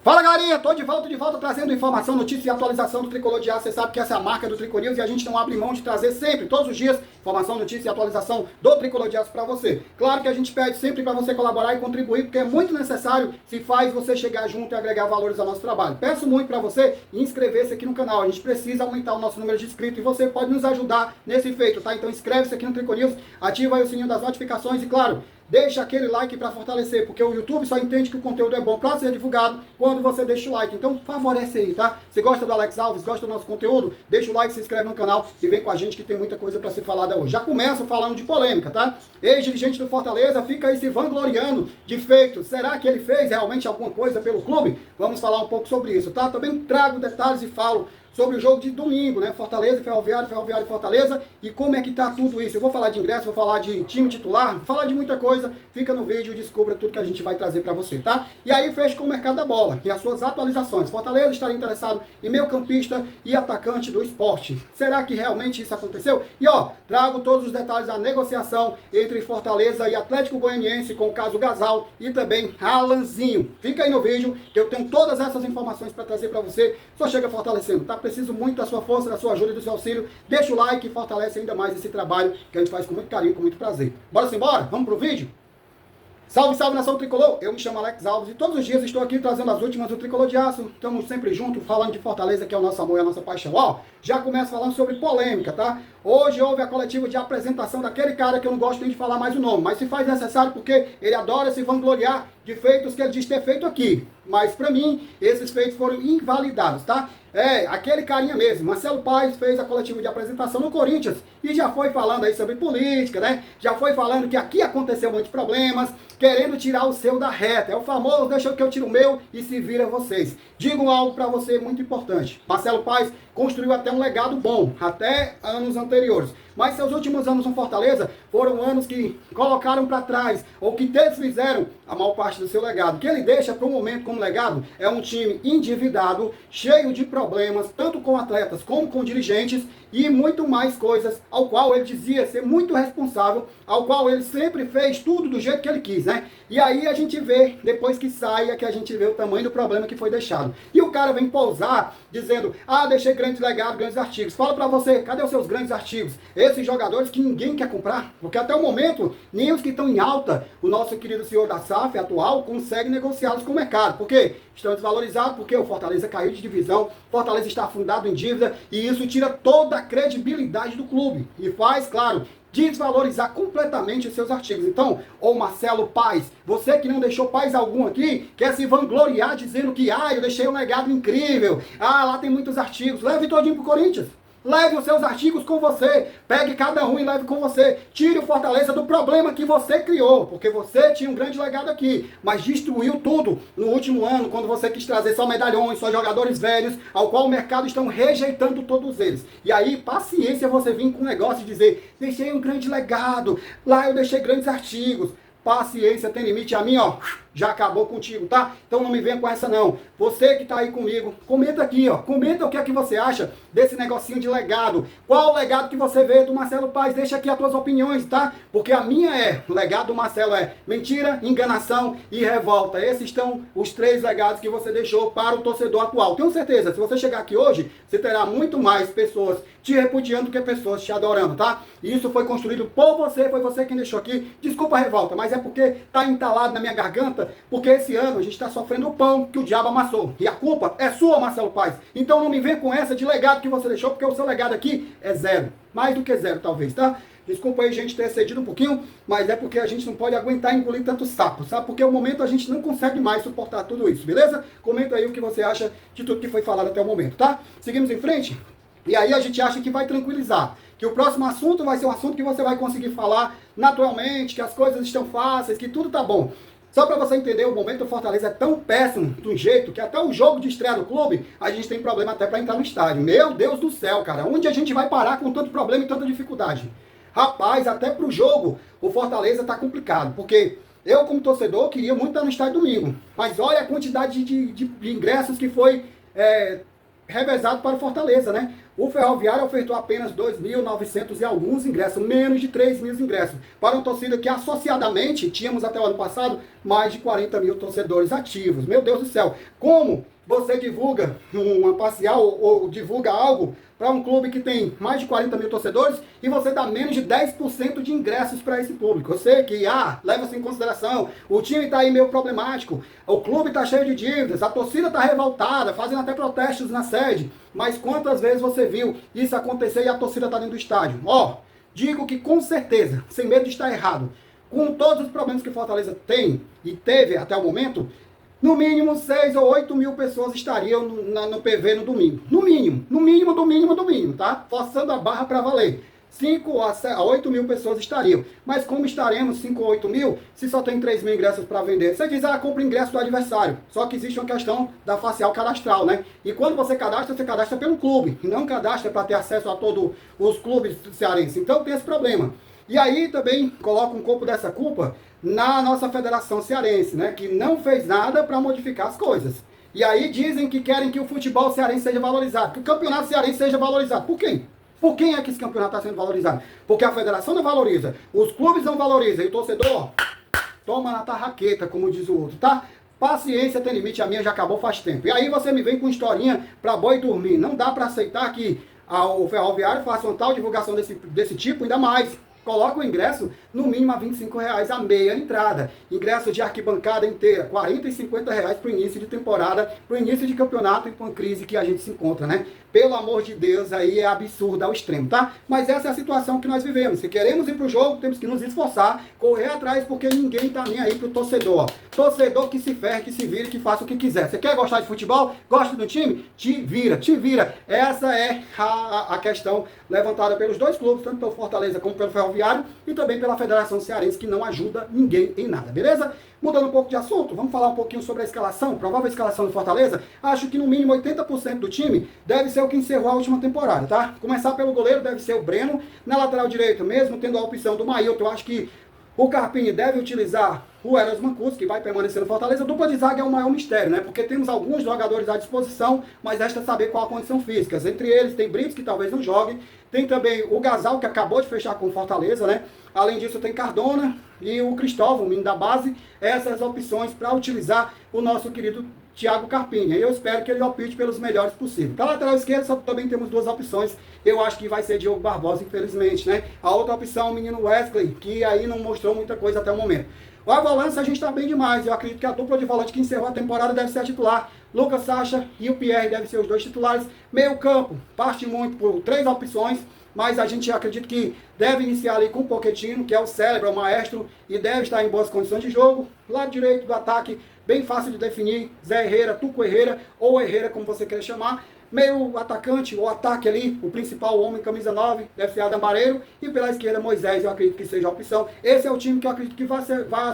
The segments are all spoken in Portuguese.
Fala galerinha, tô de volta trazendo informação, notícia e atualização do Tricolor de Aço. Você sabe que essa é a marca do Tricolor News e a gente não abre mão de trazer sempre, todos os dias, informação, notícia e atualização do Tricolor de Aço para você. Claro que a gente pede sempre para você colaborar e contribuir, porque é muito necessário, se faz você chegar junto e agregar valores ao nosso trabalho. Peço muito para você inscrever-se aqui no canal, a gente precisa aumentar o nosso número de inscritos e você pode nos ajudar nesse feito, tá? Então inscreve-se aqui no Tricolor News, ativa aí o sininho das notificações e claro, deixa aquele like para fortalecer, porque o YouTube só entende que o conteúdo é bom para ser divulgado quando você deixa o like. Então favorece aí, tá? Se gosta do Alex Alves, gosta do nosso conteúdo, deixa o like, se inscreve no canal e vem com a gente que tem muita coisa para ser falada hoje. Já começo falando de polêmica, tá? Ex-dirigente do Fortaleza fica aí se vangloriando de feitos. Será que ele fez realmente alguma coisa pelo clube? Vamos falar um pouco sobre isso, tá? Também trago detalhes e falo sobre o jogo de domingo, né? Fortaleza, Ferroviário e Fortaleza. E como é que tá tudo isso? Eu vou falar de ingresso, vou falar de time titular, vou falar de muita coisa. Fica no vídeo e descubra tudo que a gente vai trazer para você, tá? E aí fecho com o mercado da bola e as suas atualizações. Fortaleza estaria interessado em meio-campista e atacante do Sport. Será que realmente isso aconteceu? E ó, trago todos os detalhes da negociação entre Fortaleza e Atlético Goianiense com o caso Gasal e também Alanzinho. Fica aí no vídeo que eu tenho todas essas informações para trazer para você. Só chega fortalecendo, tá? Preciso muito da sua força, da sua ajuda e do seu auxílio. Deixa o like e fortalece ainda mais esse trabalho que a gente faz com muito carinho, com muito prazer. Bora embora? Vamos pro vídeo? Salve, salve nação Tricolor! Eu me chamo Alex Alves e todos os dias estou aqui trazendo as últimas do Tricolor de Aço. Estamos sempre juntos falando de Fortaleza, que é o nosso amor e a nossa paixão. Ó, já começo falando sobre polêmica, tá? Hoje houve a coletiva de apresentação daquele cara que eu não gosto nem de falar mais o nome, mas se faz necessário porque ele adora se vangloriar de feitos que ele diz ter feito aqui. Mas pra mim, esses feitos foram invalidados, tá? É, aquele carinha mesmo, Marcelo Paes fez a coletiva de apresentação no Corinthians e já foi falando aí sobre política, né? Já foi falando que aqui aconteceu muitos problemas, querendo tirar o seu da reta. É o famoso, deixa que eu tiro o meu e se vira vocês. Digo algo pra você muito importante. Marcelo Paes construiu até um legado bom, até anos anteriores. Mas seus últimos anos no Fortaleza foram anos que colocaram para trás, ou que desfizeram a maior parte do seu legado. O que ele deixa para o momento como legado é um time endividado, cheio de problemas, tanto com atletas como com dirigentes, e muito mais coisas, ao qual ele dizia ser muito responsável, ao qual ele sempre fez tudo do jeito que ele quis, né? E aí a gente vê, depois que saia, que a gente vê o tamanho do problema que foi deixado. E o cara vem pousar, dizendo, deixei grandes legados, grandes artigos. Fala pra você, cadê os seus grandes artigos? Esses jogadores que ninguém quer comprar, porque até o momento, nem os que estão em alta, o nosso querido senhor da SAF atual, consegue negociá-los com o mercado. Por quê? Estão desvalorizados porque o Fortaleza caiu de divisão, Fortaleza está afundado em dívida, e isso tira toda a credibilidade do clube. E faz, claro, desvalorizar completamente os seus artigos. Então, ô Marcelo Paes, você que não deixou paz algum aqui, quer se vangloriar dizendo que, eu deixei um legado incrível, lá tem muitos artigos, leve todinho pro Corinthians. Leve os seus artigos com você, pegue cada um e leve com você. Tire o Fortaleza do problema que você criou, porque você tinha um grande legado aqui, mas destruiu tudo no último ano, quando você quis trazer só medalhões, só jogadores velhos, ao qual o mercado estão rejeitando todos eles. E aí, paciência você vir com um negócio e dizer, deixei um grande legado, lá eu deixei grandes artigos. Paciência tem limite, a mim, ó, já acabou contigo, tá? Então não me venha com essa não. Você que tá aí comigo, comenta aqui, ó, comenta o que é que você acha desse negocinho de legado. Qual o legado que você vê do Marcelo Paes? Deixa aqui as tuas opiniões, tá? Porque a minha o legado do Marcelo é mentira, enganação e revolta. Esses estão os 3 legados que você deixou para o torcedor atual. Tenho certeza, se você chegar aqui hoje, você terá muito mais pessoas te repudiando do que pessoas te adorando, tá? E isso foi construído por você, foi você quem deixou aqui. Desculpa a revolta, mas é porque tá entalado na minha garganta, porque esse ano a gente está sofrendo o pão que o diabo amassou. E a culpa é sua, Marcelo Paes. Então não me venha com essa de legado que você deixou, porque o seu legado aqui é zero. Mais do que zero, talvez, tá? Desculpa aí, gente, ter excedido um pouquinho, mas é porque a gente não pode aguentar engolir tanto sapo, sabe? Porque o momento a gente não consegue mais suportar tudo isso, beleza? Comenta aí o que você acha de tudo que foi falado até o momento, tá? Seguimos em frente? E aí a gente acha que vai tranquilizar, que o próximo assunto vai ser um assunto que você vai conseguir falar naturalmente, que as coisas estão fáceis, que tudo tá bom. Só para você entender, o momento do Fortaleza é tão péssimo, de um jeito, que até o jogo de estreia do clube, a gente tem problema até para entrar no estádio. Meu Deus do céu, cara, onde a gente vai parar com tanto problema e tanta dificuldade? Rapaz, até pro jogo, o Fortaleza tá complicado, porque eu como torcedor queria muito estar no estádio domingo, mas olha a quantidade de ingressos que foi revezado para o Fortaleza, né? O Ferroviário ofertou apenas 2.900 e alguns ingressos, menos de 3 mil ingressos, para uma torcida que associadamente tínhamos até o ano passado mais de 40 mil torcedores ativos. Meu Deus do céu, como você divulga uma parcial ou divulga algo para um clube que tem mais de 40 mil torcedores e você dá menos de 10% de ingressos para esse público? Eu sei que, leva-se em consideração, o time está aí meio problemático, o clube está cheio de dívidas, a torcida está revoltada, fazendo até protestos na sede, mas quantas vezes você viu isso acontecer e a torcida está dentro do estádio? Digo que com certeza, sem medo de estar errado, com todos os problemas que Fortaleza tem e teve até o momento, no mínimo 6 ou 8 mil pessoas estariam no PV no domingo. No mínimo, tá? Forçando a barra para valer. 5 a 8 mil pessoas estariam. Mas como estaremos 5 ou 8 mil, se só tem 3 mil ingressos para vender? Você diz, compra ingresso do adversário. Só que existe uma questão da facial cadastral, né? E quando você cadastra pelo clube. E não cadastra para ter acesso a todos os clubes cearenses. Então tem esse problema. E aí também coloca um pouco dessa culpa na nossa Federação Cearense, né, que não fez nada para modificar as coisas. E aí dizem que querem que o futebol cearense seja valorizado, que o campeonato cearense seja valorizado. Por quem? Por quem é que esse campeonato está sendo valorizado? Porque a federação não valoriza, os clubes não valorizam, e o torcedor toma na tarraqueta, como diz o outro, tá? Paciência tem limite, a minha já acabou faz tempo. E aí você me vem com historinha para boi dormir. Não dá para aceitar que o Ferroviário faça uma tal divulgação desse tipo, ainda mais. Coloca o ingresso no mínimo a R$25 a meia entrada. Ingresso de arquibancada inteira, R$40 e R$50 para o início de temporada, para o início de campeonato e com a crise que a gente se encontra, né? Pelo amor de Deus, aí é absurdo ao extremo, tá? Mas essa é a situação que nós vivemos. Se queremos ir para o jogo, temos que nos esforçar, correr atrás, porque ninguém tá nem aí pro torcedor. Torcedor que se ferre, que se vire, que faça o que quiser. Você quer gostar de futebol? Gosta do time? Te vira, te vira. Essa é a questão levantada pelos dois clubes, tanto pelo Fortaleza como pelo Ferroviário, e também pela Federação Cearense, que não ajuda ninguém em nada, beleza? Mudando um pouco de assunto, vamos falar um pouquinho sobre a escalação, provável escalação do Fortaleza. Acho que no mínimo 80% do time deve ser o que encerrou a última temporada, tá? Começar pelo goleiro deve ser o Breno, na lateral direito, mesmo tendo a opção do Maílton, eu acho que o Carpini deve utilizar o Eros Mancuso, que vai permanecer no Fortaleza. A dupla de zaga é o maior mistério, né? Porque temos alguns jogadores à disposição, mas resta saber qual a condição física. Entre eles tem Brits, que talvez não jogue. Tem também o Gasal, que acabou de fechar com o Fortaleza, né? Além disso tem Cardona e o Cristóvão, o menino da base. Essas opções para utilizar o nosso querido Thiago Carpini. Eu espero que ele opte pelos melhores possíveis. Para a lateral esquerda só também temos duas opções. Eu acho que vai ser Diogo Barbosa, infelizmente, né? A outra opção é o menino Wesley, que aí não mostrou muita coisa até o momento. A volância a gente está bem demais. Eu acredito que a dupla de volante que encerrou a temporada deve ser a titular. Lucas Sacha e o Pierre devem ser os dois titulares. Meio campo, parte muito por 3 opções, mas a gente acredita que deve iniciar ali com o Pochettino, que é o cérebro, é o maestro, e deve estar em boas condições de jogo. Lado direito do ataque, bem fácil de definir, Zé Herrera, Tuco Herrera, ou Herrera, como você queira chamar. Meio atacante, o ataque ali, o principal homem, camisa 9, deve ser Adam Bareiro. E pela esquerda, Moisés, eu acredito que seja a opção. Esse é o time que eu acredito que vai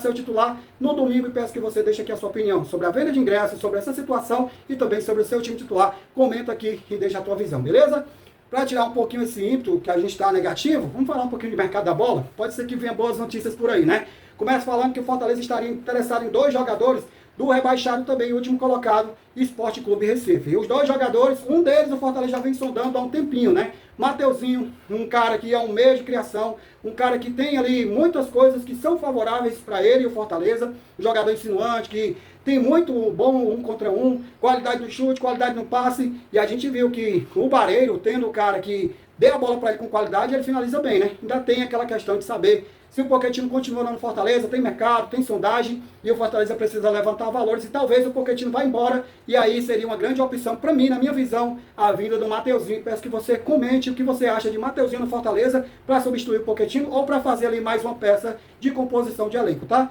ser o titular no domingo. E peço que você deixe aqui a sua opinião sobre a venda de ingressos, sobre essa situação e também sobre o seu time titular. Comenta aqui e deixa a tua visão, beleza? Para tirar um pouquinho esse ímpeto que a gente está negativo, vamos falar um pouquinho de mercado da bola? Pode ser que venha boas notícias por aí, né? Começa falando que o Fortaleza estaria interessado em 2 jogadores do rebaixado também, o último colocado, Esporte Clube Recife. E os 2 jogadores, um deles o Fortaleza já vem sondando há um tempinho, né? Mateuzinho, um cara que é um meio de criação, um cara que tem ali muitas coisas que são favoráveis para ele e o Fortaleza, um jogador insinuante, que tem muito bom 1 contra 1, qualidade no chute, qualidade no passe, e a gente viu que o Bareiro, tendo o cara que dê a bola para ele com qualidade, ele finaliza bem, né? Ainda tem aquela questão de saber se o Pochettino continua lá no Fortaleza, tem mercado, tem sondagem, e o Fortaleza precisa levantar valores, e talvez o Pochettino vá embora, e aí seria uma grande opção para mim, na minha visão, a vinda do Mateuzinho. Peço que você comente o que você acha de Mateuzinho no Fortaleza, para substituir o Pochettino, ou para fazer ali mais uma peça de composição de elenco, tá?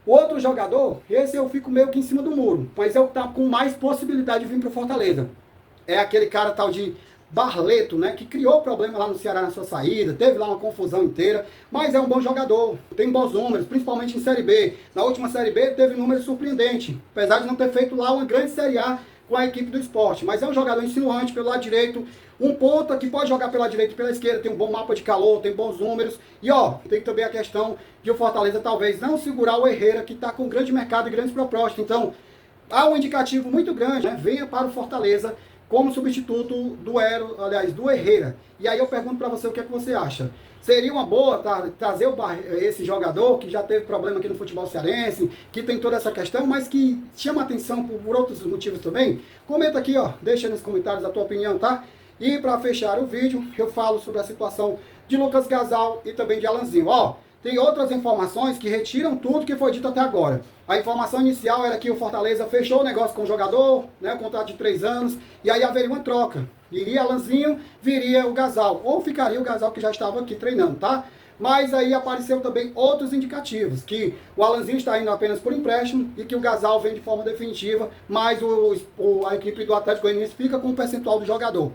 O outro jogador, esse eu fico meio que em cima do muro, mas é o que tá com mais possibilidade de vir para o Fortaleza. É aquele cara tal de Barleto, né, que criou problema lá no Ceará na sua saída, teve lá uma confusão inteira, mas é um bom jogador, tem bons números, principalmente em Série B. Na última Série B teve números surpreendentes, apesar de não ter feito lá uma grande Série A com a equipe do Sport, mas é um jogador insinuante pelo lado direito, um ponta que pode jogar pela direita e pela esquerda, tem um bom mapa de calor, tem bons números, e tem também a questão de o Fortaleza talvez não segurar o Herrera, que está com grande mercado e grandes propostas. Então, há um indicativo muito grande, né? Venha para o Fortaleza, como substituto do Herrera. E aí eu pergunto para você o que é que você acha. Seria uma boa trazer esse jogador que já teve problema aqui no futebol cearense, que tem toda essa questão, mas que chama atenção por outros motivos também? Comenta aqui, ó, deixa nos comentários a tua opinião, tá? E para fechar o vídeo, eu falo sobre a situação de Lucas Gasal e também de Alanzinho. Ó, tem outras informações que retiram tudo que foi dito até agora. A informação inicial era que o Fortaleza fechou o negócio com o jogador, né, um contrato de 3 anos, e aí haveria uma troca. Iria Alanzinho, viria o Gasal, ou ficaria o Gasal que já estava aqui treinando, tá? Mas aí apareceu também outros indicativos, que o Alanzinho está indo apenas por empréstimo e que o Gasal vem de forma definitiva, mas a equipe do Atlético Goianiense fica com o percentual do jogador.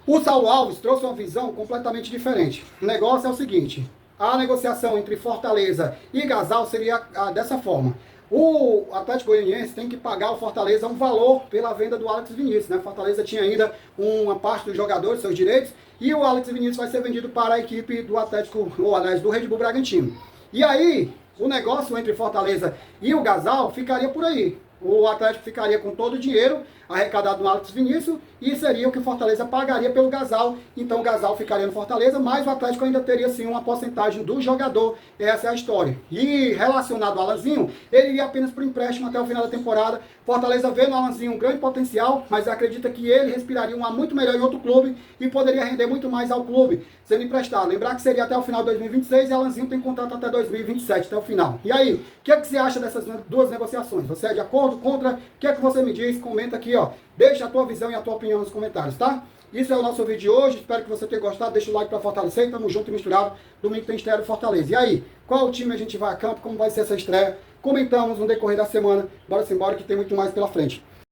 O Saulo Alves trouxe uma visão completamente diferente. O negócio é o seguinte: a negociação entre Fortaleza e Gasal seria dessa forma. O Atlético Goianiense tem que pagar ao Fortaleza um valor pela venda do Alex Vinícius, né? Fortaleza tinha ainda uma parte dos jogadores, seus direitos, e o Alex Vinícius vai ser vendido para a equipe do Atlético, ou aliás, do Red Bull Bragantino. E aí, o negócio entre Fortaleza e o Gasal ficaria por aí. O Atlético ficaria com todo o dinheiro arrecadado no Alex Vinícius e seria o que o Fortaleza pagaria pelo Gasal. Então o Gasal ficaria no Fortaleza, mas o Atlético ainda teria sim uma porcentagem do jogador. Essa é a história. E relacionado ao Alanzinho, ele iria apenas por empréstimo até o final da temporada. Fortaleza vê no Alanzinho um grande potencial, mas acredita que ele respiraria uma muito melhor em outro clube e poderia render muito mais ao clube sendo emprestado. Lembrar que seria até o final de 2026 e Alanzinho tem contrato até 2027, até o final. E aí, o que é que você acha dessas duas negociações? Você é de acordo, contra? O que é que você me diz? Comenta aqui, ó. Deixa a tua visão e a tua opinião nos comentários, tá? Isso é o nosso vídeo de hoje. Espero que você tenha gostado. Deixa o like para fortalecer. Tamo junto e misturado. Domingo tem estreia do Fortaleza. E aí, qual time a gente vai a campo? Como vai ser essa estreia? Comentamos no decorrer da semana. Bora que tem muito mais pela frente.